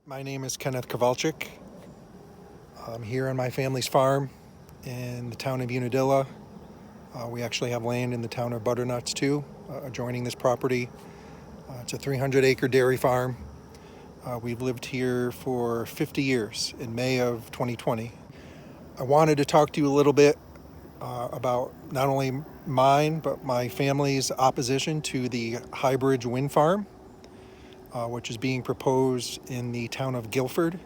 My name is Kenneth Kowalczyk. I'm here on my family's farm in the town of Unadilla. We actually have land in the town of Butternuts too, adjoining this property. It's a 300-acre dairy farm. We've lived here for 50 years in May of 2020. I wanted to talk to you a little bit about not only mine, but my family's opposition to the High Bridge wind farm, which is being proposed in the town of Guilford.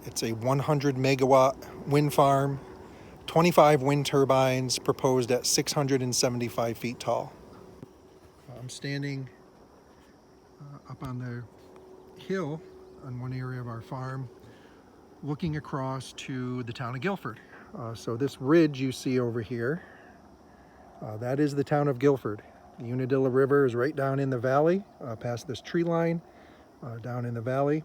It's a 100 megawatt wind farm, 25 wind turbines proposed at 675 feet tall. I'm standing up on the hill on one area of our farm, looking across to the town of Guilford. So this ridge you see over here, that is the town of Guilford. The Unadilla River is right down in the valley, past this tree line, down in the valley.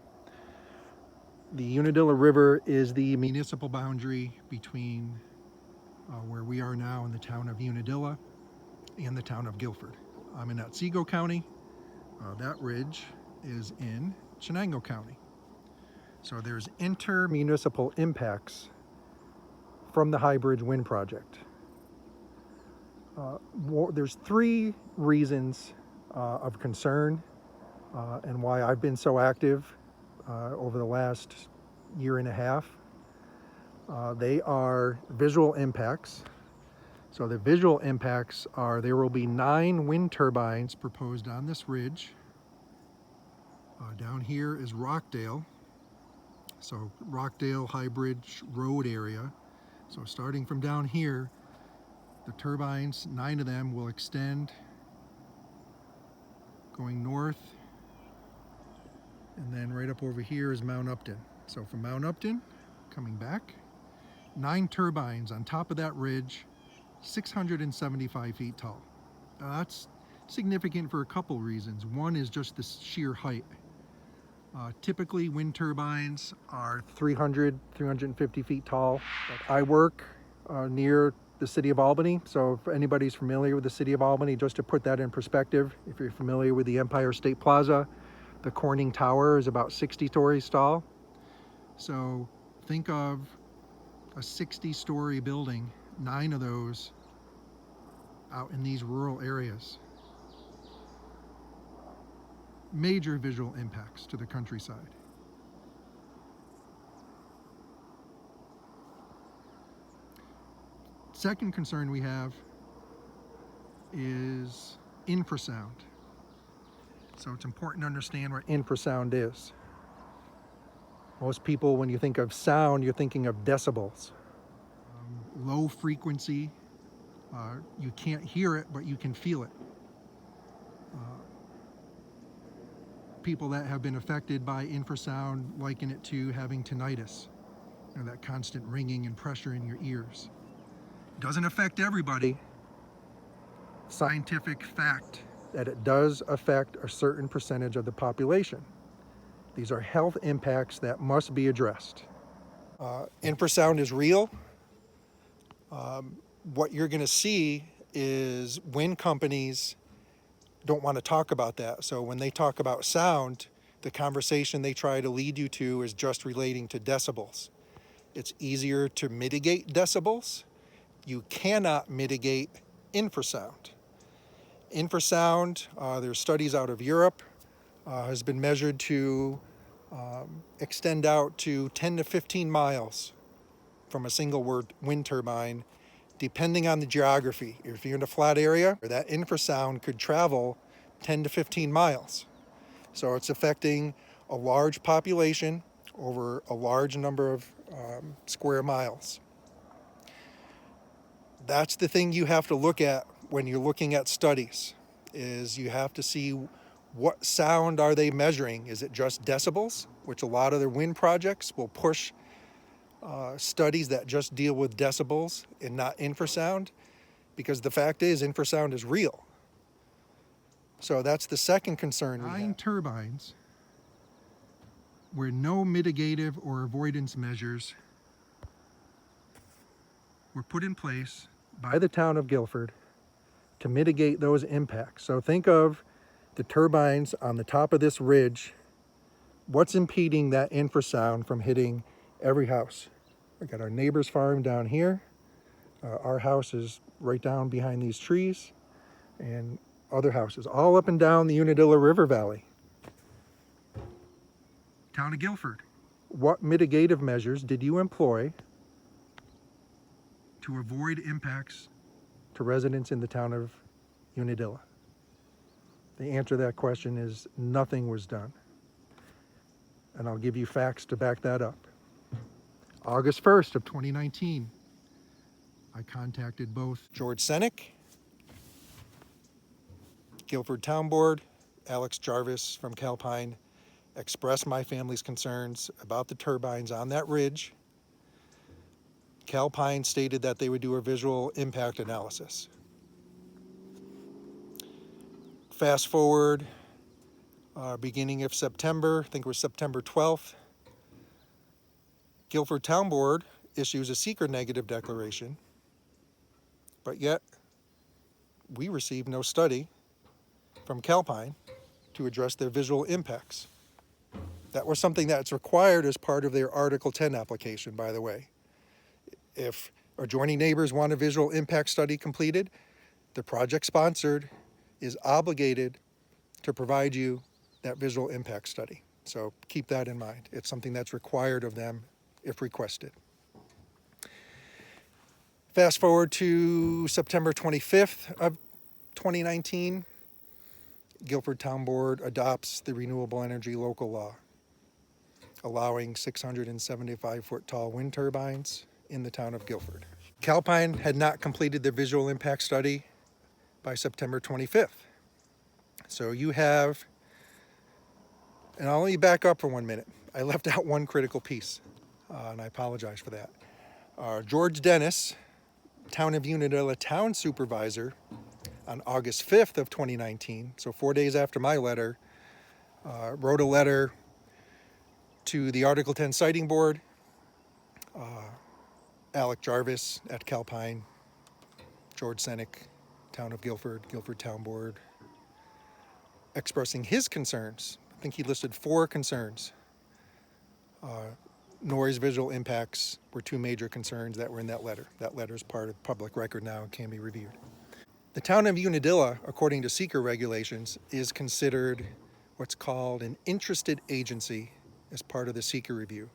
The Unadilla River is the municipal boundary between where we are now in the town of Unadilla and the town of Guilford. I'm in Otsego County. That ridge is in Chenango County. So there's intermunicipal impacts from the High Bridge Wind Project. There's three reasons of concern and why I've been so active over the last year and a half. They are visual impacts. So the visual impacts are there will be 9 wind turbines proposed on this ridge. Down here is Rockdale. So Rockdale High Bridge Road area. So starting from down here, the turbines, 9 of them, will extend going north, and then right up over here is Mount Upton. So from Mount Upton, coming back, 9 turbines on top of that ridge, 675 feet tall. That's significant for a couple reasons. One is just the sheer height. Typically wind turbines are 350 feet tall. I work near the city of Albany, so if anybody's familiar with the city of Albany, just to put that in perspective, if you're familiar with the Empire State Plaza, the Corning Tower is about 60 stories tall. So think of a 60-story building, 9 of those out in these rural areas. Major visual impacts to the countryside. Second concern we have is infrasound. So it's important to understand what infrasound is. Most people, when you think of sound, you're thinking of decibels. Low frequency, you can't hear it, but you can feel it. People that have been affected by infrasound liken it to having tinnitus, that constant ringing and pressure in your ears. It doesn't affect everybody. Scientific fact that it does affect a certain percentage of the population. These are health impacts that must be addressed. Infrasound is real. What you're going to see is wind companies don't want to talk about that. So when they talk about sound, the conversation they try to lead you to is just relating to decibels. It's easier to mitigate decibels. You cannot mitigate infrasound. Infrasound, there's studies out of Europe, has been measured to extend out to 10 to 15 miles from a single wind turbine, depending on the geography. If you're in a flat area, that infrasound could travel 10 to 15 miles. So it's affecting a large population over a large number of square miles. That's the thing you have to look at when you're looking at studies, is you have to see what sound are they measuring. Is it just decibels, which a lot of their wind projects will push studies that just deal with decibels and not infrasound, because the fact is infrasound is real. So that's the second concern we have. 9 turbines where no mitigative or avoidance measures were put in place by the town of Guilford to mitigate those impacts. So think of the turbines on the top of this ridge What's impeding that infrasound from hitting every house? We got our neighbor's farm down here. Our house is right down behind these trees, and other houses all up and down the Unadilla River Valley. Town of Guilford, what mitigative measures did you employ to avoid impacts to residents in the town of Unadilla? The answer to that question is nothing was done. And I'll give you facts to back that up. August 1st of 2019, I contacted both George Senek, Guilford Town Board, Alex Jarvis from Calpine, expressed my family's concerns about the turbines on that ridge. Calpine stated that they would do a visual impact analysis. Fast forward, beginning of September, I think it was September 12th, Guilford Town Board issues a SEQR negative declaration, but yet we received no study from Calpine to address their visual impacts. That was something that's required as part of their Article 10 application, by the way. If adjoining neighbors want a visual impact study completed, the project sponsored is obligated to provide you that visual impact study. So keep that in mind. It's something that's required of them if requested. Fast forward to September 25th of 2019, Guilford Town Board adopts the Renewable Energy Local Law, allowing 675-foot tall wind turbines in the town of Guilford. Calpine had not completed their visual impact study by September 25th. So you have, and I'll let you back up for 1 minute. I left out one critical piece, and I apologize for that. George Dennis, Town of Unadilla Town Supervisor, on August 5th of 2019, so 4 days after my letter, wrote a letter to the Article 10 Siting Board, Alec Jarvis at Calpine, George Senek, Town of Guilford, Guilford Town Board, expressing his concerns. I think he listed 4 concerns. Noise, visual impacts were 2 major concerns that were in that letter. That letter is part of public record now and can be reviewed. The town of Unadilla, according to SEQR regulations, is considered what's called an interested agency as part of the SEQR review.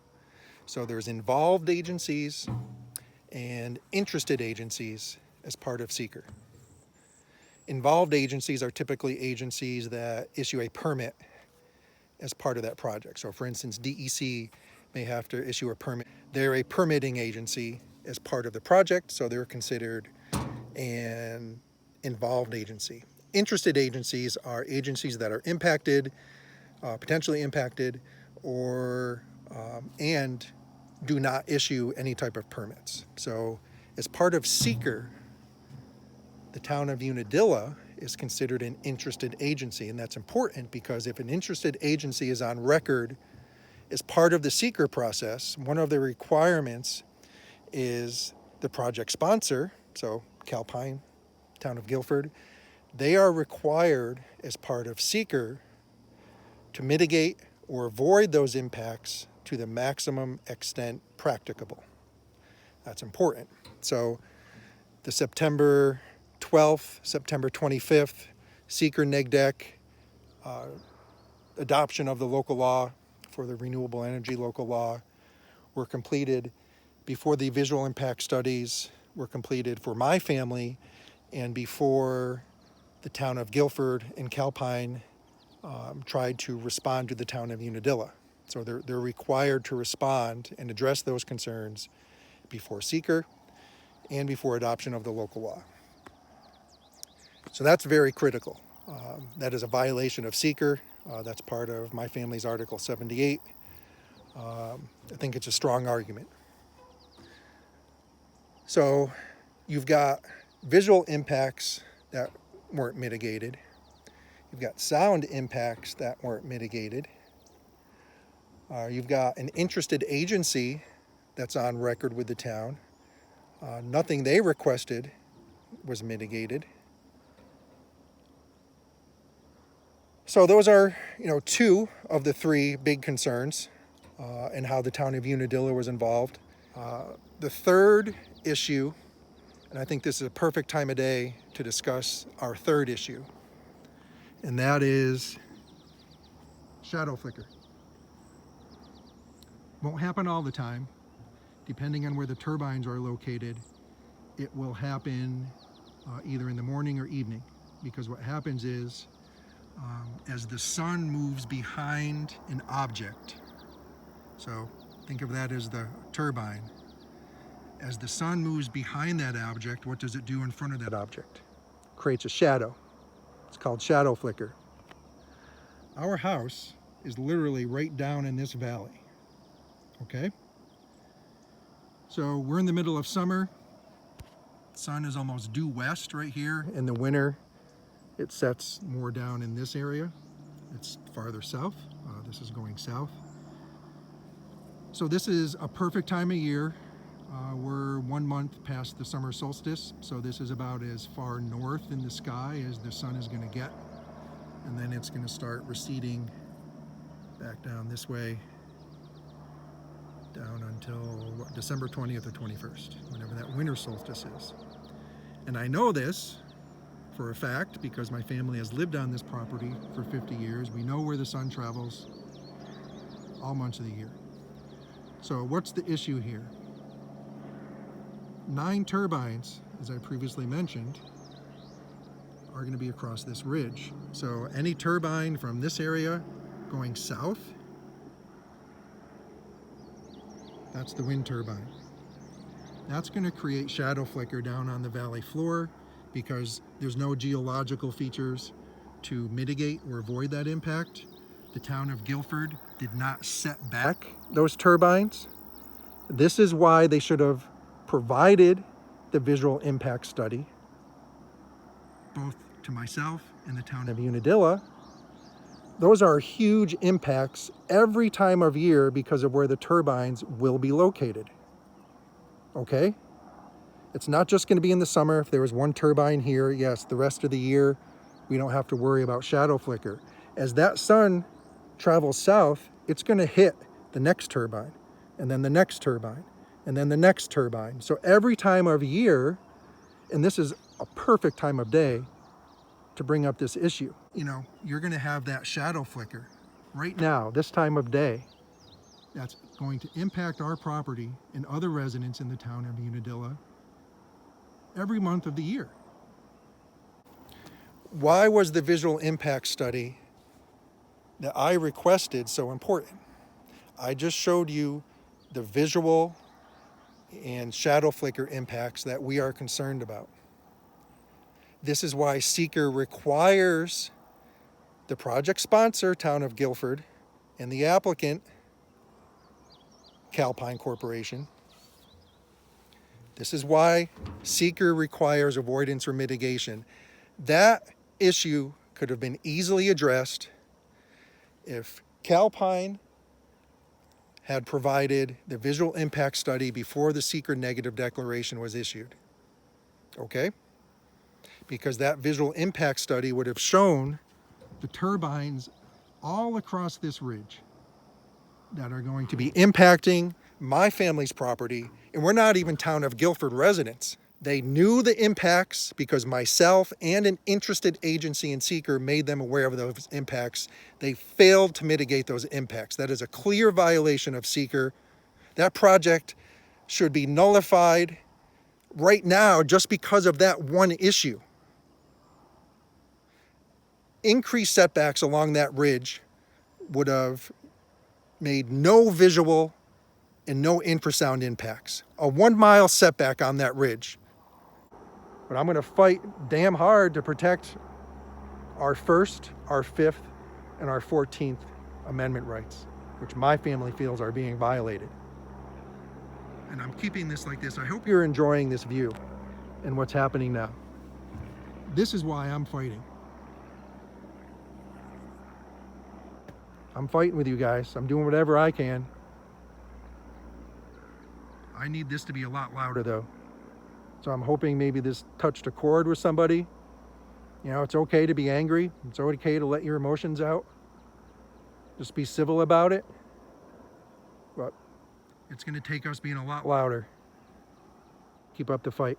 So there's involved agencies and interested agencies as part of SEQR. Involved agencies are typically agencies that issue a permit as part of that project. So for instance, DEC may have to issue a permit. They're a permitting agency as part of the project, so they're considered an involved agency. Interested agencies are agencies that are impacted, potentially impacted, or and do not issue any type of permits. So as part of SEQR, the town of Unadilla is considered an interested agency, and that's important because if an interested agency is on record as part of the SEQR process, one of the requirements is the project sponsor, so Calpine, Town of Guilford, they are required as part of SEQR to mitigate or avoid those impacts to the maximum extent practicable. That's important. So the September 12th, September 25th, SEQR NEGDEC, adoption of the local law for the renewable energy local law were completed before the visual impact studies were completed for my family and before the town of Guilford and Calpine tried to respond to the town of Unadilla. So they're required to respond and address those concerns before SEQR and before adoption of the local law. So that's very critical. That is a violation of SEQR. That's part of my family's Article 78. I think it's a strong argument. So you've got visual impacts that weren't mitigated. You've got sound impacts that weren't mitigated. You've got an interested agency that's on record with the town. Nothing they requested was mitigated. So those are, two of the three big concerns and how the town of Unadilla was involved. The third issue, and I think this is a perfect time of day to discuss our third issue, and that is shadow flicker. Won't happen all the time. Depending on where the turbines are located, it will happen either in the morning or evening, because what happens is as the sun moves behind an object, so think of that as the turbine, as the sun moves behind that object, what does it do in front of that object? Creates a shadow. It's called shadow flicker. Our house is literally right down in this valley, okay? So we're in the middle of summer. Sun is almost due west right here. In the winter, it sets more down in this area. It's farther south. This is going south. So this is a perfect time of year. We're 1 month past the summer solstice, so this is about as far north in the sky as the sun is going to get. And then it's going to start receding back down this way, down until December 20th or 21st, whenever that winter solstice is. And I know this for a fact because my family has lived on this property for 50 years. We know where the sun travels all months of the year. So what's the issue here? 9 turbines, as I previously mentioned, are going to be across this ridge. So any turbine from this area going south, that's the wind turbine. That's going to create shadow flicker down on the valley floor because there's no geological features to mitigate or avoid that impact. The town of Guilford did not set back those turbines. This is why they should have provided the visual impact study, both to myself and the town of Unadilla. Those are huge impacts every time of year because of where the turbines will be located. Okay? It's not just going to be in the summer. If there was one turbine here, yes, the rest of the year, we don't have to worry about shadow flicker. As that sun travels south, it's going to hit the next turbine, and then the next turbine, and then the next turbine. So every time of year, and this is a perfect time of day to bring up this issue, you're going to have that shadow flicker right now, this time of day. That's going to impact our property and other residents in the town of Unadilla every month of the year. Why was the visual impact study that I requested so important? I just showed you the visual and shadow flicker impacts that we are concerned about. This is why SEQR requires the project sponsor, Town of Guilford, and the applicant, Calpine Corporation. This is why SEQR requires avoidance or mitigation. That issue could have been easily addressed if Calpine had provided the visual impact study before the SEQR negative declaration was issued. Okay? Because that visual impact study would have shown the turbines all across this ridge that are going to be impacting my family's property, and we're not even Town of Guilford residents. They knew the impacts because myself and an interested agency in SEQR made them aware of those impacts. They failed to mitigate those impacts. That is a clear violation of SEQR. That project should be nullified right now just because of that one issue. Increased setbacks along that ridge would have made no visual and no infrasound impacts. A 1 mile setback on that ridge. But I'm going to fight damn hard to protect our First, our Fifth, and our 14th Amendment rights, which my family feels are being violated. And I'm keeping this like this. I hope you're enjoying this view and what's happening now. This is why I'm fighting. I'm fighting with you guys. I'm doing whatever I can. I need this to be a lot louder though. So I'm hoping maybe this touched a chord with somebody You know, it's okay to be angry. It's okay to let your emotions out. Just be civil about it. But it's going to take us being a lot louder. Keep up the fight.